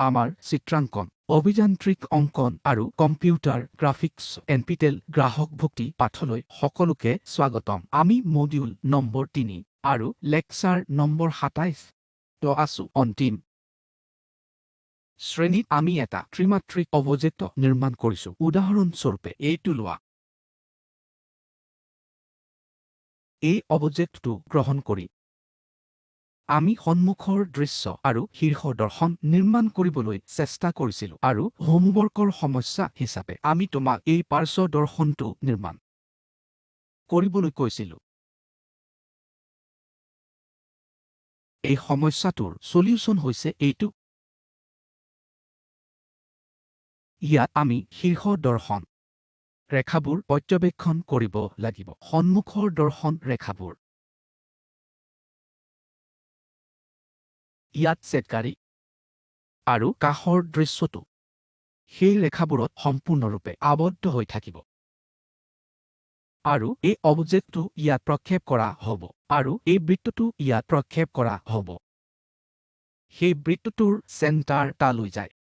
আমাৰ চিত্ৰাংকন, অভিযান্ত্ৰিক অংকন আৰু কম্পিউটাৰ গ্ৰাফিক্স এনপিটেল গ্ৰাহক ভক্তি পাঠলৈ সকলোকে স্বাগতম। আমি মডিউল নম্বৰ 3 আৰু লেকচাৰ নম্বৰ 27 তো আছো অন্তিম শ্ৰেণীত আমি এটা ত্ৰিমাত্ৰিক অবজেক্ট নিৰ্মাণ কৰিছো। উদাহৰণস্বৰূপে এইটো লোৱা। এই অবজেক্টটো গ্ৰহণ কৰি আমি সন্মুখৰ দৃশ্য আৰু শীৰ্ষ দৰ্শন নিৰ্মাণ কৰিবলৈ চেষ্টা কৰিছিলো আৰু হোমৱৰ্কৰ সমস্যা হিচাপে আমি তোমাক এই পাৰ্শ্ব দৰ্শনটো নিৰ্মাণ কৰিবলৈ কৈছিলো। এই সমস্যাটোৰ সলিউশন হৈছে এইটো। ইয়াত আমি শীৰ্ষ দৰ্শন ৰেখাবোৰ পৰ্যবেক্ষণ কৰিব লাগিব। সন্মুখৰ দৰ্শন ৰেখাবোৰ ইয়াত ছেটকাৰী আৰু কাষৰ দৃশ্যটো সেই ৰেখাবোৰত সম্পূৰ্ণৰূপে আবদ্ধ হৈ থাকিব আৰু এই অবজেক্টটো ইয়াত প্ৰক্ষেপ কৰা হ'ব আৰু এই বৃত্তটো ইয়াত প্ৰক্ষেপ কৰা হ'ব। সেই বৃত্তটোৰ চেণ্টাৰ তালৈ যায়।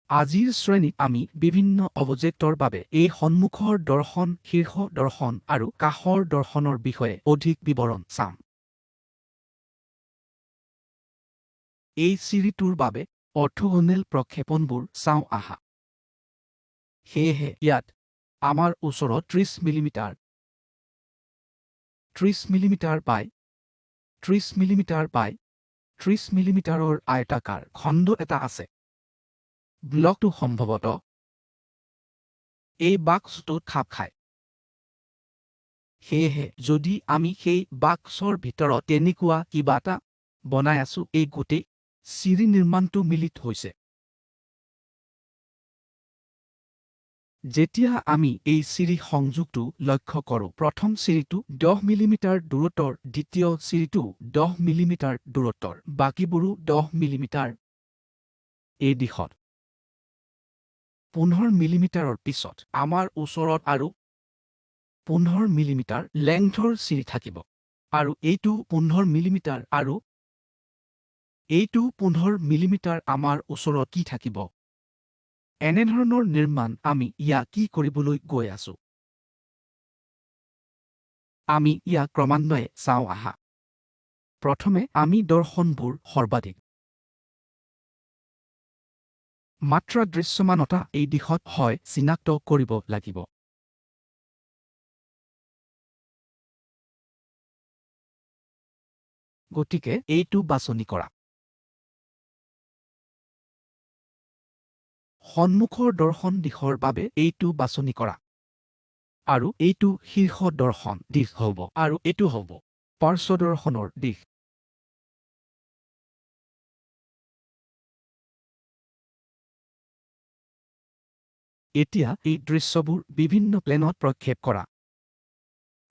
আজিৰ শ্ৰেণীত আমি বিভিন্ন অবজেক্টৰ বাবে এই সন্মুখৰ দৰ্শন, শীৰ্ষ দৰ্শন আৰু কাষৰ দৰ্শনৰ বিষয়ে অধিক বিৱৰণ চাম। এই চিৰিটোৰ বাবে অৰ্থগোনেল প্ৰক্ষেপণবোৰ চাওঁ আহা। সেয়েহে ইয়াত আমাৰ ওচৰত 30 মিলিমিটাৰ, 30 মিলিমিটাৰ বাই 30 মিলিমিটাৰ বাই 30 মিলিমিটাৰৰ আয়তাকাৰ খণ্ড এটা আছে। ব্লকটো সম্ভৱতঃ এই বাক্সটোত খাপ খায়। সেয়েহে যদি আমি সেই বাক্সৰ ভিতৰত তেনেকুৱা কিবা এটা বনাই আছো, এই গোটেই চিৰি নিৰ্মাণটো মিলিত হৈছে। যেতিয়া আমি এই চিৰি সংযোগটো লক্ষ্য কৰোঁ, প্ৰথম চিৰিটো 10 মিলিমিটাৰ দূৰত্বৰ, দ্বিতীয় চিৰিটো 10 মিলিমিটাৰ দূৰত্বৰ, বাকীবোৰো 10 মিলিমিটাৰ। এই দিশত 15 মিলিমিটাৰৰ পিছত আমাৰ ওচৰত আৰু 15 মিলিমিটাৰ লেংথৰ চিৰি থাকিব আৰু এইটো 15 মিলিমিটাৰ আৰু এইটো 15 মিলিমিটাৰ। আমাৰ ওচৰত কি থাকিব? এনেধৰণৰ নিৰ্মাণ আমি ইয়াক কি কৰিবলৈ গৈ আছো? আমি ইয়াক ক্ৰমান্বয়ে চাওঁ আহা। প্ৰথমে আমি দৰ্শনবোৰ সৰ্বাধিক মাত্ৰা দৃশ্যমানতা এই দিশত হয় চিনাক্ত কৰিব লাগিব। গতিকে এইটো বাছনি কৰা। সন্মুখৰ দৰ্শন দিশৰ বাবে এইটো বাছনি কৰা আৰু এইটো শীৰ্ষ দৰ্শন দিশ হ'ব আৰু এইটো হ'ব পাৰ্শ্ব দৰ্শনৰ দিশ। এতিয়া এই দৃশ্যবোৰ বিভিন্ন প্লেনত প্ৰক্ষেপ কৰা।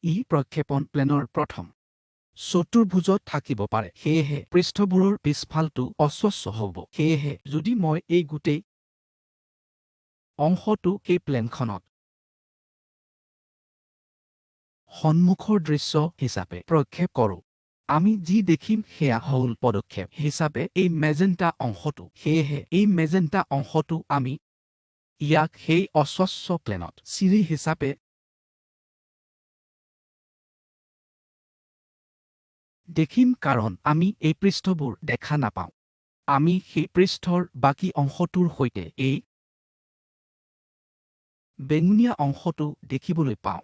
ই প্ৰক্ষেপণ প্লেনৰ প্ৰথম চতুৰ্ভুজত থাকিব পাৰে, সেয়েহে পৃষ্ঠবোৰৰ পিছফালটো অস্বচ্ছ হ'ব। সেয়েহে যদি মই এই গোটেই অংশটো এই প্লেনখনত সন্মুখৰ দৃশ্য হিচাপে প্ৰক্ষেপ কৰোঁ, আমি যি দেখিম সেয়া হ'ল পদক্ষেপ হিচাপে এই মেজেণ্টা অংশটো। সেয়েহে এই মেজেণ্টা অংশটো আমি ইয়াক সেই অস্বচ্ছ প্লেনত চিৰি হিচাপে দেখিম, কাৰণ আমি এই পৃষ্ঠবোৰ দেখা নাপাওঁ। আমি সেই পৃষ্ঠৰ বাকী অংশটোৰ সৈতে এই বেঙুনীয়া অংশটো দেখিবলৈ পাওঁ।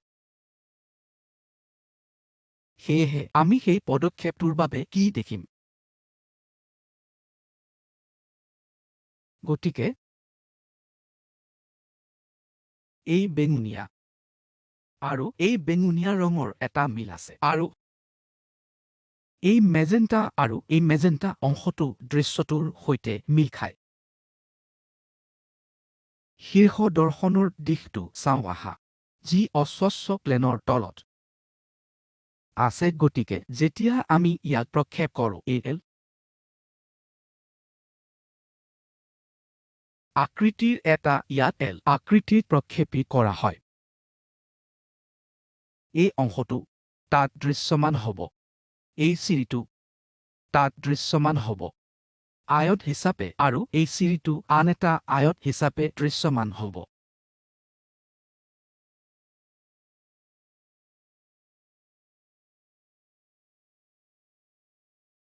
সেয়েহে আমি সেই পদক্ষেপটোৰ বাবে কি দেখিম? গতিকে এই বেঙুনীয়া আৰু এই বেঙুনীয়া ৰঙৰ এটা মিল আছে আৰু এই মেজেণ্টা আৰু এই মেজেণ্টা অংশটো দৃশ্যটোৰ সৈতে মিল খায়। শীৰ্ষ দৰ্শনৰ দিশটো চাওঁ আহা, যি অস্বচ্ছ প্লেনৰ তলত আছে। গতিকে যেতিয়া আমি ইয়াক প্ৰক্ষেপ কৰোঁ, এই আকৃতিৰ এটা ইয়াত এল আকৃতিত প্ৰক্ষেপিত কৰা হয়। এই অংশটো তাত দৃশ্যমান হ'ব। এই চিৰিটো তাত দৃশ্যমান হ'ব আয়ত হিচাপে আৰু এই চিৰিটো আন এটা আয়ত হিচাপে দৃশ্যমান হ'ব।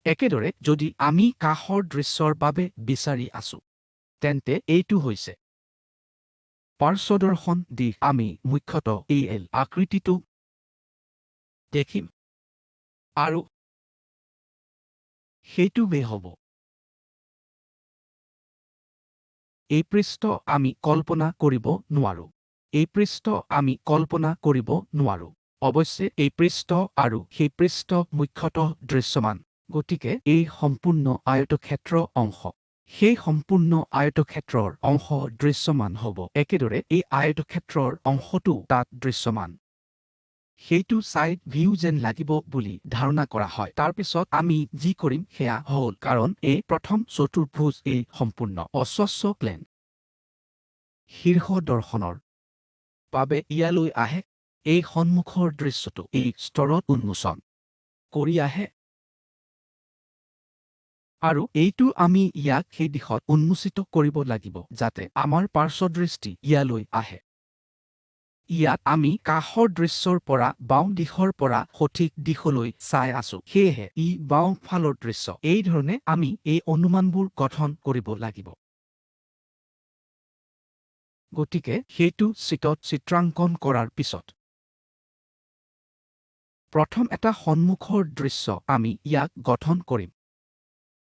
একেদৰে যদি আমি কাষৰ দৃশ্যৰ বাবে বিচাৰি আছো তেন্তে এইটো হৈছে পাৰ্শ্বদৰ্শন দিশ। আমি মুখ্যতঃ এল আকৃতিটো দেখিম আৰু সেইটোৱেই হ'ব এই পৃষ্ঠ আমি কল্পনা কৰিব নোৱাৰো। এই পৃষ্ঠ আমি কল্পনা কৰিব নোৱাৰো। অৱশ্যে এই পৃষ্ঠ আৰু সেই পৃষ্ঠ মুখ্যতঃ দৃশ্যমান। গতিকে এই সম্পূৰ্ণ আয়তক্ষেত্ৰ অংশ সেই সম্পূৰ্ণ আয়তক্ষেত্ৰৰ অংশ দৃশ্যমান হ'ব। একেদৰে এই আয়তক্ষেত্ৰৰ অংশটো তাত দৃশ্যমান। সেইটো ছাইড ভিউ যেন লাগিব বুলি ধাৰণা কৰা হয়। তাৰ পিছত আমি যি কৰিম সেয়া হ'ল, কাৰণ এই প্ৰথম চতুৰ্ভুজ এই সম্পূৰ্ণ অস্বচ্ছ প্লেন শীৰ্ষ দৰ্শনৰ বাবে ইয়ালৈ আহে। এই সন্মুখৰ দৃশ্যটো এই স্তৰত উন্মোচন কৰি আহে আৰু এইটো আমি ইয়াক সেই দিশত উন্মোচিত কৰিব লাগিব যাতে আমাৰ পাৰ্শ্বদৃষ্টি ইয়ালৈ আহে। ইয়াত আমি কাষৰ দৃশ্যৰ পৰা বাওঁ দিশৰ পৰা সঠিক দিশলৈ চাই আছো, সেয়েহে ই বাওঁ ফালৰ দৃশ্য। এই ধৰণে আমি এই অনুমানবোৰ গঠন কৰিব লাগিব। গতিকে সেইটো চিটত চিত্ৰাংকন কৰাৰ পিছত প্ৰথম এটা সন্মুখৰ দৃশ্য আমি ইয়াক গঠন কৰিম।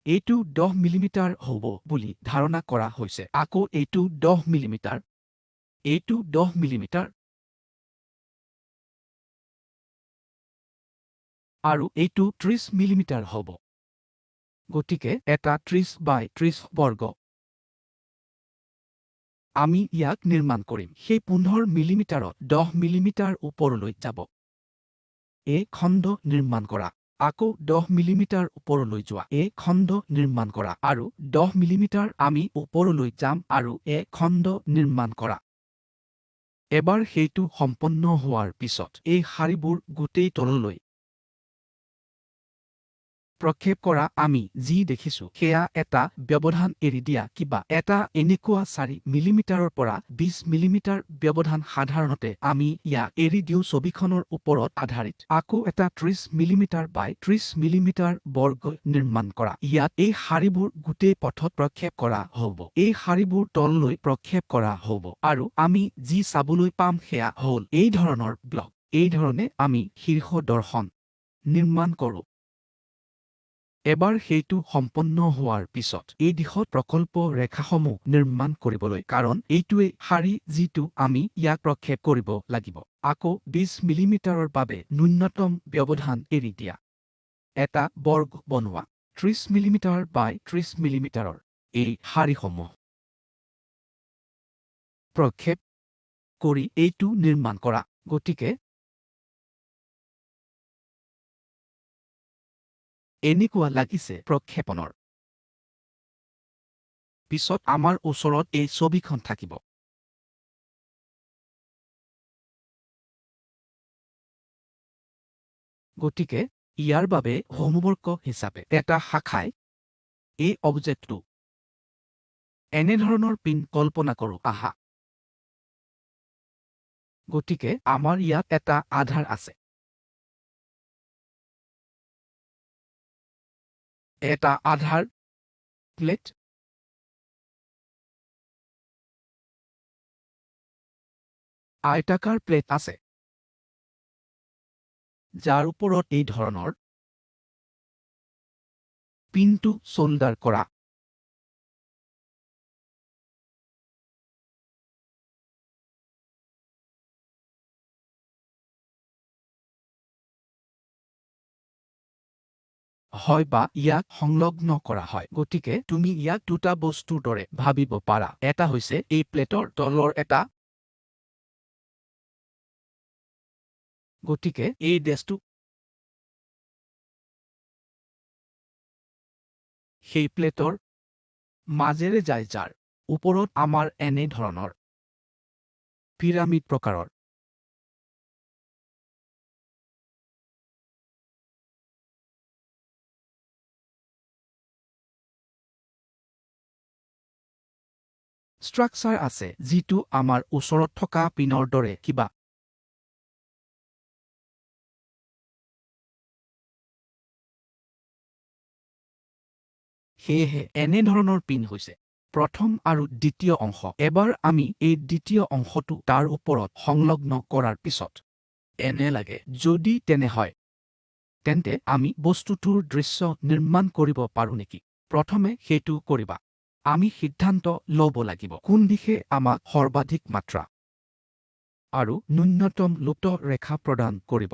এইটো 10 মিলিমিটাৰ হ'ব বুলি ধাৰণা কৰা হৈছে। আকৌ এইটো 10 মিলিমিটাৰ, এইটো 10 মিলিমিটাৰ আৰু এইটো 30 মিলিমিটাৰ হ'ব। গতিকে এটা 30 বাই 30 বৰ্গ আমি ইয়াক নিৰ্মাণ কৰিম। সেই 15 মিলিমিটাৰত 10 মিলিমিটাৰ ওপৰলৈ যাব। এই খণ্ড নিৰ্মাণ কৰা, আকৌ 10 মিলিমিটাৰ ওপৰলৈ যোৱা, এই খণ্ড নিৰ্মাণ কৰা আৰু 10 মিলিমিটাৰ আমি ওপৰলৈ যাম আৰু এই খণ্ড নিৰ্মাণ কৰা। এবাৰ সেইটো সম্পন্ন হোৱাৰ পিছত এই শাৰীবোৰ গোটেই তললৈ প্ৰক্ষেপ কৰা। আমি যি দেখিছো সেয়া এটা ব্যৱধান এৰি দিয়া কিবা এটা এনেকুৱা 4 মিলিমিটাৰৰ পৰা 20 মিলিমিটাৰ ব্যৱধান। সাধাৰণতে আমি ইয়াক এৰি দিওঁ ছবিখনৰ ওপৰত আধাৰিত। আকৌ এটা 30 মিলিমিটাৰ বাই 30 মিলিমিটাৰ বৰ্গ নিৰ্মাণ কৰা। ইয়াত এই শাৰীবোৰ গোটেই পথত প্ৰক্ষেপ কৰা হ'ব। এই শাৰীবোৰ তললৈ প্ৰক্ষেপ কৰা হ'ব আৰু আমি যি চাবলৈ পাম সেয়া হ'ল এই ধৰণৰ ব্লক। এই ধৰণে আমি শীৰ্ষ দৰ্শন নিৰ্মাণ কৰোঁ। এবাৰ সেইটো সম্পন্ন হোৱাৰ পিছত এই দিশত প্ৰকল্প ৰেখাসমূহ নিৰ্মাণ কৰিবলৈ, কাৰণ এইটোৱেই শাৰী যিটো আমি ইয়াক প্ৰক্ষেপ কৰিব লাগিব। আকৌ 20 মিলিমিটাৰৰ বাবে ন্যূনতম ব্যৱধান এৰি দিয়া। এটা বৰ্গ বনোৱা 30 মিলিমিটাৰ বাই 30 মিলিমিটাৰৰ এই শাৰীসমূহ প্ৰক্ষেপ কৰি এইটো নিৰ্মাণ কৰা। গতিকে এনেকুৱা লাগিছে প্ৰক্ষেপণৰ পিছত আমাৰ ওচৰত এই ছবিখন থাকিব। গতিকে ইয়াৰ বাবে হোমৱৰ্ক হিচাপে এটা শাখাই এই অবজেক্টটো এনেধৰণৰ পিন কল্পনা কৰোঁ আহা। গতিকে আমাৰ ইয়াত এটা আধাৰ আছে। এটা আধাৰ প্লেট আয়তাকাৰ প্লেট আছে যাৰ ওপৰত এই ধৰণৰ পিনটো সোল্ডাৰ কৰা। হয় বা ইয়াক সংলগ্ন কৰা হয়। গতিকে তুমি ইয়াক দুটা বস্তুৰ দৰে ভাবিব পাৰা। এটা হৈছে এই প্লেটৰ তলৰ এটা, গতিকে এই ডেছটো সেই প্লেটৰ মাজেৰে যায় যাৰ ওপৰত আমাৰ এনে ধৰণৰ পিৰামিড প্ৰকাৰৰ ষ্ট্ৰাকচাৰ আছে যিটো আমাৰ ওচৰত থকা পিনৰ দৰে কিবা। সেয়েহে এনেধৰণৰ পিন হৈছে প্ৰথম আৰু দ্বিতীয় অংশ। এবাৰ আমি এই দ্বিতীয় অংশটো তাৰ ওপৰত সংলগ্ন কৰাৰ পিছত এনে লাগে যদি তেনে হয় তেন্তে আমি বস্তুটোৰ দৃশ্য নিৰ্মাণ কৰিব পাৰোঁ নেকি। প্ৰথমে সেইটো কৰিবা আমি সিদ্ধান্ত ল'ব লাগিব কোন দিশে আমাক সৰ্বাধিক মাত্ৰা আৰু ন্যূনতম লুপ্ত ৰেখা প্ৰদান কৰিব।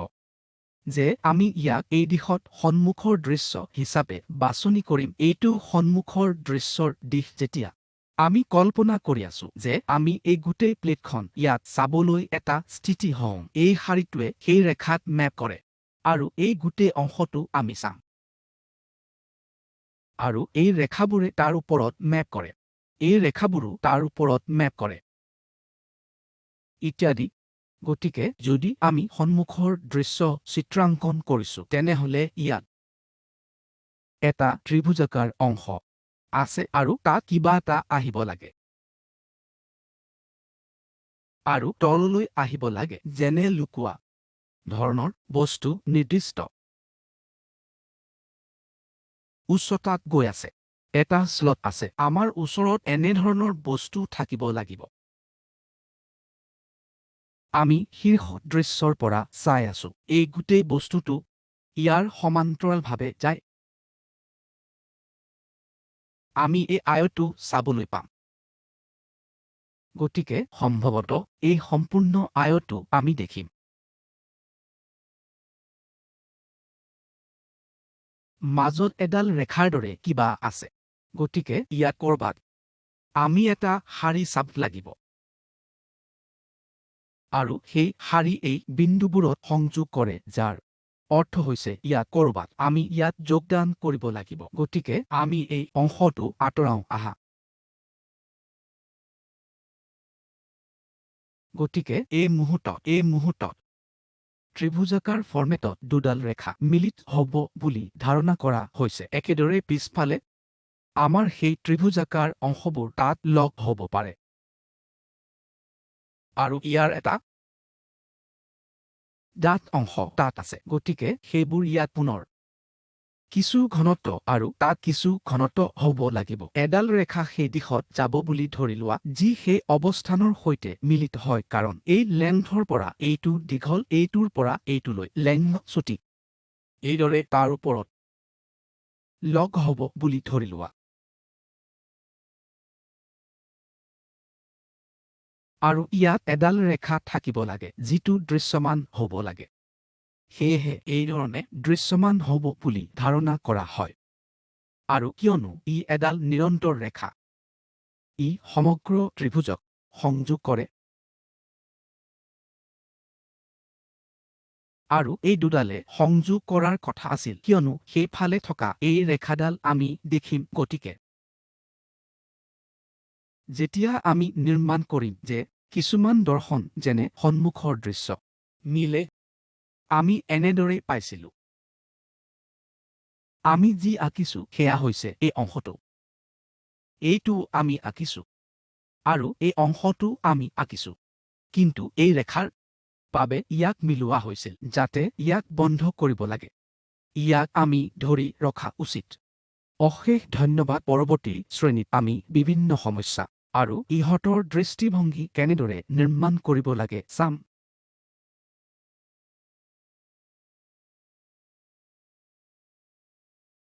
যে আমি ইয়াক এই দিশত সন্মুখৰ দৃশ্য হিচাপে বাছনি কৰিম। এইটো সন্মুখৰ দৃশ্যৰ দিশ। যেতিয়া আমি কল্পনা কৰি আছো যে আমি এই গোটেই প্লেটখন ইয়াত চাবলৈ এটা স্থিতি হওঁ, এই শাৰীটোৱে সেই ৰেখাত মেপ কৰে আৰু এই গোটেই অংশটো আমি চাম আৰু এই ৰেখাবোৰে তাৰ ওপৰত মেপ কৰে, এই ৰেখাবোৰো তাৰ ওপৰত মেপ কৰে ইত্যাদি। গতিকে যদি আমি সন্মুখৰ দৃশ্য চিত্ৰাংকন কৰিছো তেনেহলে ইয়াত এটা ত্ৰিভুজাকাৰ অংশ আছে আৰু তাত কিবা এটা আহিব লাগে আৰু তললৈ আহিব লাগে যেনে লুকুৱা ধৰণৰ বস্তু নিৰ্দিষ্ট উচ্চতাত গৈ আছে। এটা স্লট আছে। আমাৰ ওচৰত এনেধৰণৰ বস্তু থাকিব লাগিব। আমি শীৰ্ষ দৃশ্যৰ পৰা চাই আছো এই গোটেই বস্তুটো ইয়াৰ সমান্তৰালভাৱে যায়। আমি এই আয়তটো চাবলৈ পাম। গতিকে সম্ভৱতঃ এই সম্পূৰ্ণ আয়তটো আমি দেখিম। মাজত এডাল ৰেখাৰ দৰে কিবা আছে। গতিকে ইয়াত কৰবাত আমি এটা শাৰী চাব লাগিব আৰু সেই শাৰী এই বিন্দুবোৰত সংযোগ কৰে যাৰ অৰ্থ হৈছে ইয়াত কৰবাত আমি ইয়াত যোগদান কৰিব লাগিব। গতিকে আমি এই অংশটো আঁতৰাও আহা। গতিকে এই মুহূৰ্তত ত্ৰিভুজাকাৰ ফৰ্মেটত দুডাল ৰেখা মিলিত হ'ব বুলি ধাৰণা কৰা হৈছে। একেদৰে পিছফালে আমাৰ সেই ত্ৰিভুজাকাৰ অংশবোৰ তাত লগ হ'ব পাৰে আৰু ইয়াৰ এটা ডাঠ অংশ তাত আছে। গতিকে সেইবোৰ ইয়াত পুনৰ কিছু ঘনত্ব আৰু তাত কিছু ঘনত্ব হ'ব লাগিব। এডাল ৰেখা সেই দিশত যাব বুলি ধৰি লোৱা যি সেই অৱস্থানৰ সৈতে মিলিত হয় কাৰণ এই লেংথৰ পৰা এইটো দীঘল, এইটোৰ পৰা এইটোলৈ লেংথ চুটি এইদৰে তাৰ ওপৰত লগ হ'ব বুলি ধৰি লোৱা আৰু ইয়াত এডাল ৰেখা থাকিব লাগে যিটো দৃশ্যমান হ'ব লাগে। সেয়েহে এইধৰণে দৃশ্যমান হ'ব বুলি ধাৰণা কৰা হয় আৰু কিয়নো ই এডাল নিৰন্তৰ ৰেখা, ই সমগ্ৰ ত্ৰিভুজক সংযোগ কৰে আৰু এই দুডালে সংযোগ কৰাৰ কথা আছিল কিয়নো সেইফালে থকা এই ৰেখাডাল আমি দেখিম। গতিকে যেতিয়া আমি নিৰ্মাণ কৰিম যে কিছুমান দৰ্শন যেনে সন্মুখৰ দৃশ্য মিলে, আমি এনেদৰে পাইছিলো। আমি যি আঁকিছো সেয়া হৈছে এই অংশটো, এইটো আমি আঁকিছো আৰু এই অংশটো আমি আঁকিছো কিন্তু এই ৰেখাৰ বাবে ইয়াক মিলোৱা হৈছিল যাতে ইয়াক বন্ধ কৰিব লাগে। ইয়াক আমি ধৰি ৰখা উচিত। অশেষ ধন্যবাদ। পৰৱৰ্তী শ্ৰেণীত আমি বিভিন্ন সমস্যা আৰু ইহঁতৰ দৃষ্টিভংগী কেনেদৰে নিৰ্মাণ কৰিব লাগে চাম।